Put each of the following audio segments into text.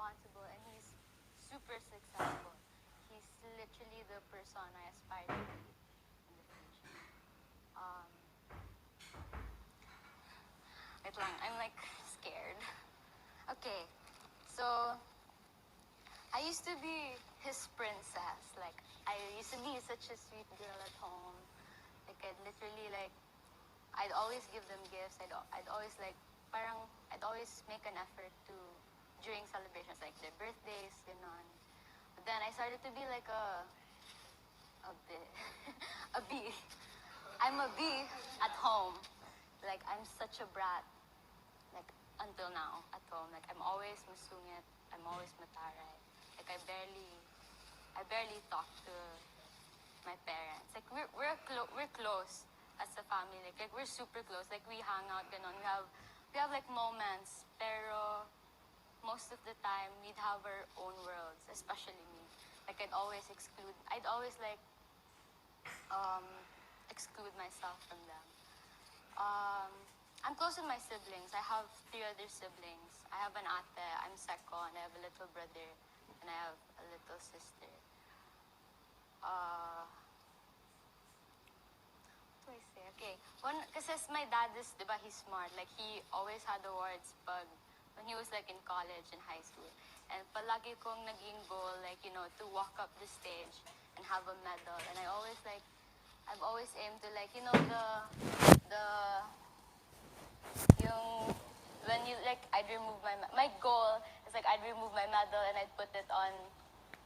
responsible, and he's super successful. He's literally the person I aspire to be in the future. Um, wait lang, I'm like scared. Okay, so I used to be his princess. Like, I used to be such a sweet girl at home. Like, I'd always give them gifts. I'd always like, parang, I'd always make an effort to, during celebrations, like their birthdays, ganon. But then I started to be like a bee. A bee. I'm a bee at home. Like, I'm such a brat. Like, until now, at home. Like, I'm always masungit. I'm always mataray. Like, I barely talk to my parents. Like, we're close as a family. Like, we're super close. Like, we hang out, ganon. We have like moments, pero most of the time, we'd have our own worlds, especially me. Like, I'd always like, exclude myself from them. I'm close with my siblings. I have 3 other siblings. I have an ate, I'm second, I have a little brother, and I have a little sister. What do I say? Okay. Kasi my dad is, di ba, he's smart. Like, he always had awards when he was like in college and high school. And palagi kong naging goal, like, you know, to walk up the stage and have a medal. And I've always aimed to, like, you know, yung, when you, like, my goal is, like, I'd remove my medal and I'd put it on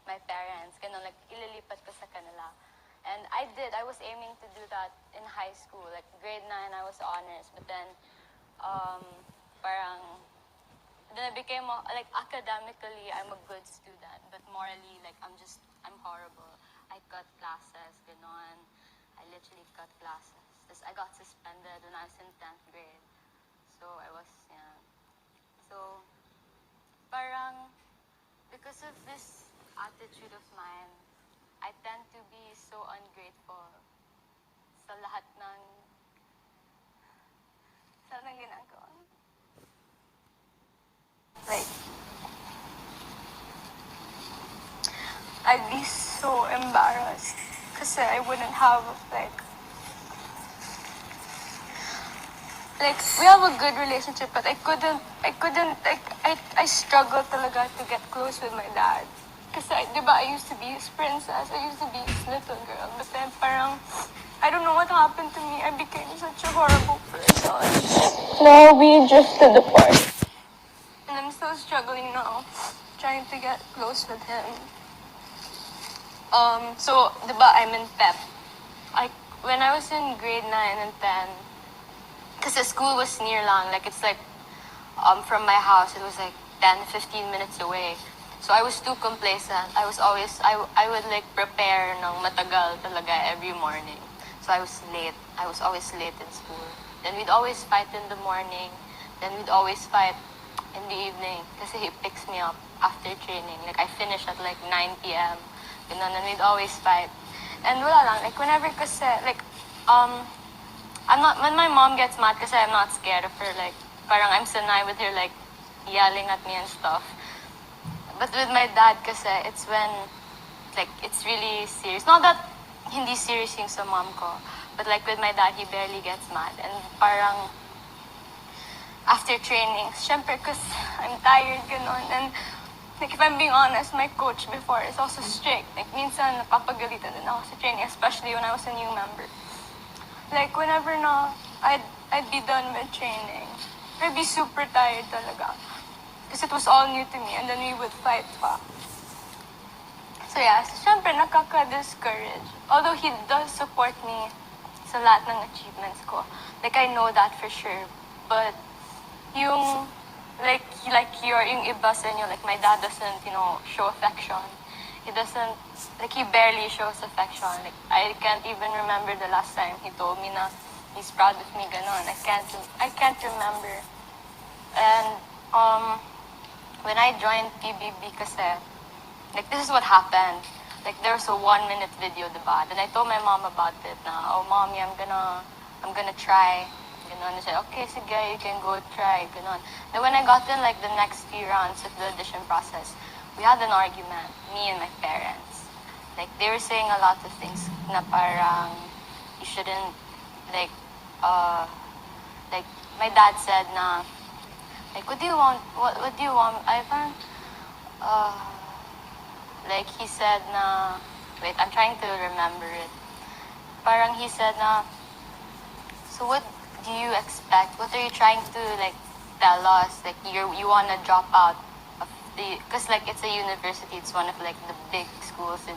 my parents. Ganun, like, ililipat ko sa kanila. And I did. I was aiming to do that in high school. Like, grade 9, I was honors. But then, then I became, like, academically, I'm a good student. But morally, like, I'm horrible. I cut classes, ganon. I literally cut classes. I got suspended when I was in 10th grade. So, yeah. So, because of this attitude of mine, I tend to be so ungrateful sa lahat ng ginagawa. Like, I'd be so embarrassed kasi I wouldn't have, like, we have a good relationship, but I couldn't, like, I struggled talaga to get close with my dad. Kasi, di ba, I used to be his princess, I used to be his little girl, but then parang, I don't know what happened to me, I became such a horrible person. Now we drifted apart. And I'm still struggling now, trying to get close with him. So, di ba, I'm in PEP. When I was in grade 9 and 10, kasi school was near lang, like, it's like, from my house, it was like 10-15 minutes away. So I was too complacent. I would like prepare ng matagal talaga every morning. So I was late. I was always late in school. Then we'd always fight in the morning. Then we'd always fight in the evening kasi he picks me up after training. Like, I finish at like 9 p.m. And then we'd always fight. And wala lang, like, whenever kasi, like, when my mom gets mad kasi I'm not scared of her, like, parang I'm sanay with her, like, yelling at me and stuff. But with my dad kasi, it's when, like, it's really serious. Not that hindi serious yung sa mom ko, but like with my dad, he barely gets mad. And parang, after training, syempre, cause I'm tired, ganon. And, like, if I'm being honest, my coach before is also strict. Like, minsan, napapagalitan din ako sa training, especially when I was a new member. Like, whenever I'd be done with training, I'd be super tired talaga. Because it was all new to me, and then we would fight pa. So yeah, syempre nakaka-discourage. Although he does support me sa lahat ng achievements ko. Like, I know that for sure. But, yung yung iba sa inyo, like, my dad doesn't, you know, show affection. He doesn't, like, he barely shows affection. Like, I can't even remember the last time he told me na he's proud of me, ganon. I can't remember. And, when I joined PBB kasi, like, this is what happened. Like, there was a 1-minute video, diba? Then I told my mom about it na, oh, mommy, I'm gonna try, Ganon. They said, okay, sige, you can go try. Ganon. Then when I got in like the next few rounds of the audition process, we had an argument, me and my parents. Like, they were saying a lot of things na parang you shouldn't, like, like, my dad said na, like, what do you want, what do you want, I parang, like, he said na, wait, I'm trying to remember it. Parang he said na, so what do you expect? What are you trying to, like, tell us? Like, you want to drop out of the, because, like, it's a university. It's one of, like, the big schools in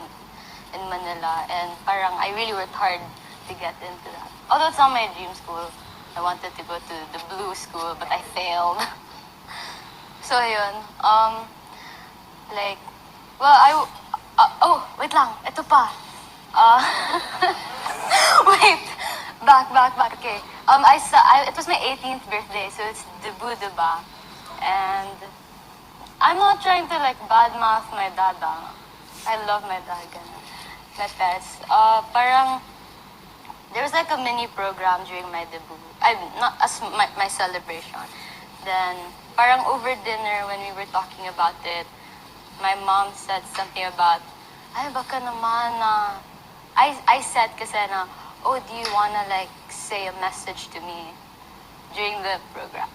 Manila. And parang I really worked hard to get into that. Although it's not my dream school. I wanted to go to the blue school, but I failed. So, yun. Like, well, oh, wait lang. Ito pa. Wait. Back. Okay. It was my 18th birthday, so it's debut, diba? And I'm not trying to, like, badmouth my dad. I love my dad. Ganun. My parents. Parang, there was, like, a mini program during my debut. Not as my celebration. Then, parang over dinner, when we were talking about it, my mom said something about, ay, baka naman na, I said kasi na, oh, do you wanna, like, say a message to me during the program?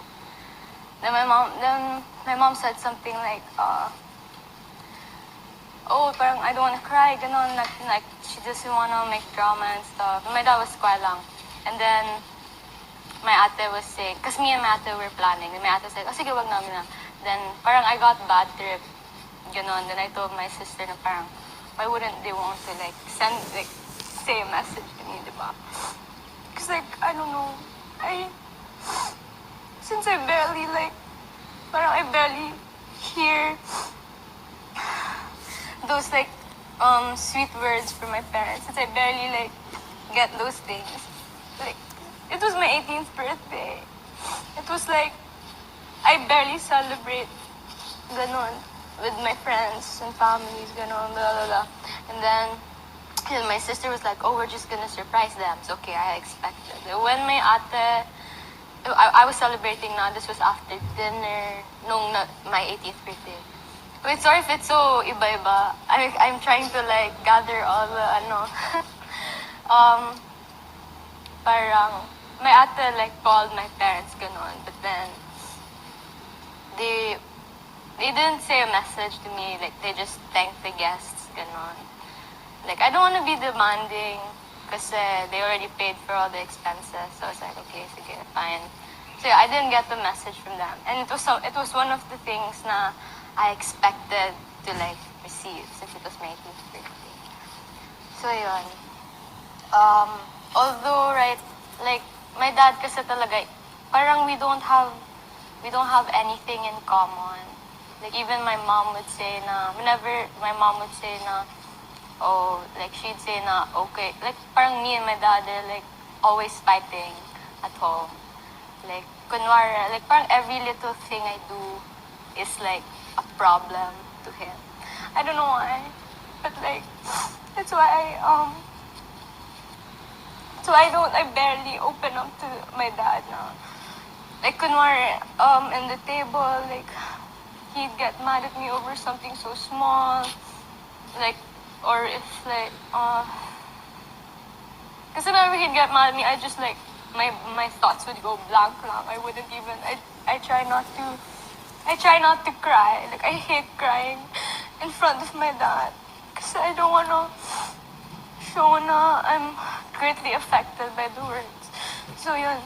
Then my mom said something like, oh, parang I don't wanna cry, ganon, like she doesn't wanna make drama and stuff. And my dad was quiet lang. And then, my ate was saying, cause me and my ate were planning, and my ate was like, oh, sige, wag namin na. Then, parang I got bad trip, ganon. Then I told my sister na parang, why wouldn't they want to, like, say a message to me, diba? Cause, like, I don't know, since I barely, like, parang I barely hear those, like, sweet words from my parents, since I barely, like, get those things. Like, it was my 18th birthday. It was like, I barely celebrate, ganon, with my friends and families, ganon, blah, blah, blah. And then, my sister was like, oh, we're just gonna surprise them. It's okay, I expected. When my ate, I was celebrating now, this was after dinner, my 18th birthday. Wait, sorry if it's so iba-iba. I'm trying to, like, gather all the, parang, my ate, like, called my parents, ganon, but then, they didn't say a message to me, like, they just thanked the guests, ganon. Like, I don't want to be demanding because they already paid for all the expenses. So I was like, okay, sige, fine. So yeah, I didn't get the message from them. And it was one of the things na I expected to, like, receive since it was my 18th birthday. So yun. Although, right, like, my dad kasi talaga, parang we don't have anything in common. Like, even my mom would say na, whenever my mom would say na, oh, like, she'd say na, okay, like, parang me and my dad are, like, always fighting at home. Like, kunwari, like, parang every little thing I do is, like, a problem to him. I don't know why, but, like, that's why I barely open up to my dad now. Like, kunwari, in the table, like, he'd get mad at me over something so small, like, or if, like, because whenever he'd get mad at me, I just, like, my thoughts would go blank lang. I wouldn't even, I try not to cry. Like, I hate crying in front of my dad. Because I don't want to show na I'm greatly affected by the words. So, yun.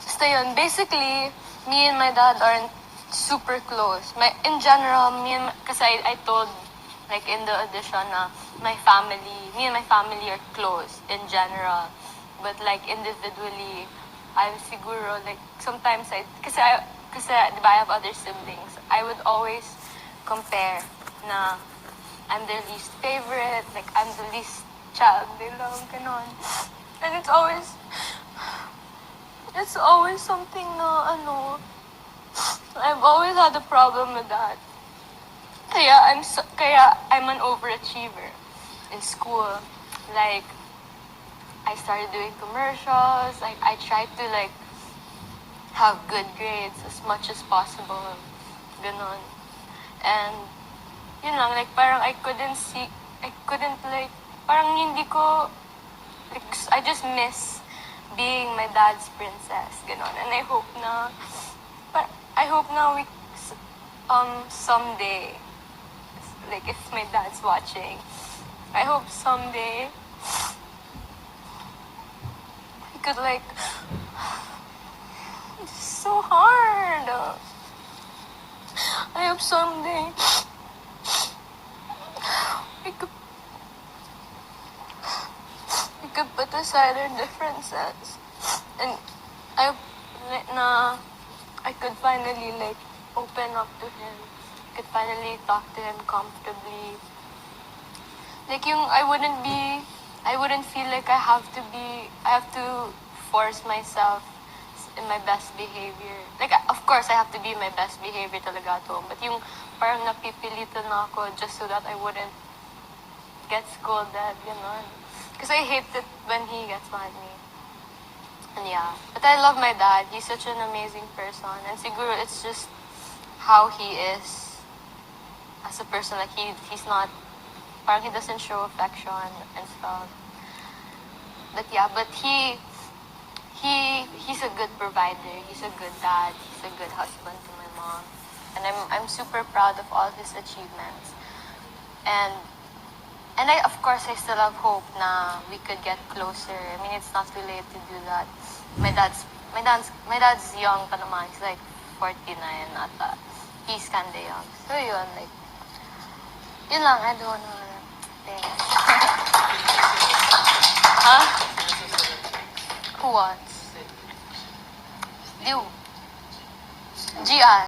So, yun. Basically, me and my dad aren't super close. In general, kasi I told, like, in the audition na me and my family are close in general. But, like, individually, I'm siguro, like, sometimes kasi diba, I have other siblings. I would always compare na I'm their least favorite, like, I'm the least child they love, ganon. And it's always something na, I've always had a problem with that. Kaya I'm an overachiever in school. Like, I started doing commercials. Like, I tried to, like, have good grades as much as possible. Ganon. And, yun lang, like, parang I couldn't, like, parang hindi ko, like, I just miss being my dad's princess. Ganon. And I hope na someday, like, if my dad's watching, I hope someday he could, like, it's so hard. I hope someday we could put aside our differences, and I hope na I could finally, like, open up to him. I could finally talk to him comfortably. Like, I wouldn't feel like I have to force myself in my best behavior. Like, of course, I have to be my best behavior talaga at home. But yung parang napipilitan na ako just so that I wouldn't get scolded, ganon. Because I hate it when he gets mad at me. And yeah. But I love my dad. He's such an amazing person. And siguro it's just how he is as a person. Like, he's not, parang he doesn't show affection and stuff. But yeah, he's a good provider. He's a good dad. He's a good husband to my mom. And I'm super proud of all his achievements. And of course, I still have hope na we could get closer. I mean, it's not too late to do that. My dad's young pa naman. He's like 49 ata. He's kinda young. So yun, like, yun lang. I don't know. Thanks. Huh? Who wants? You. Gian.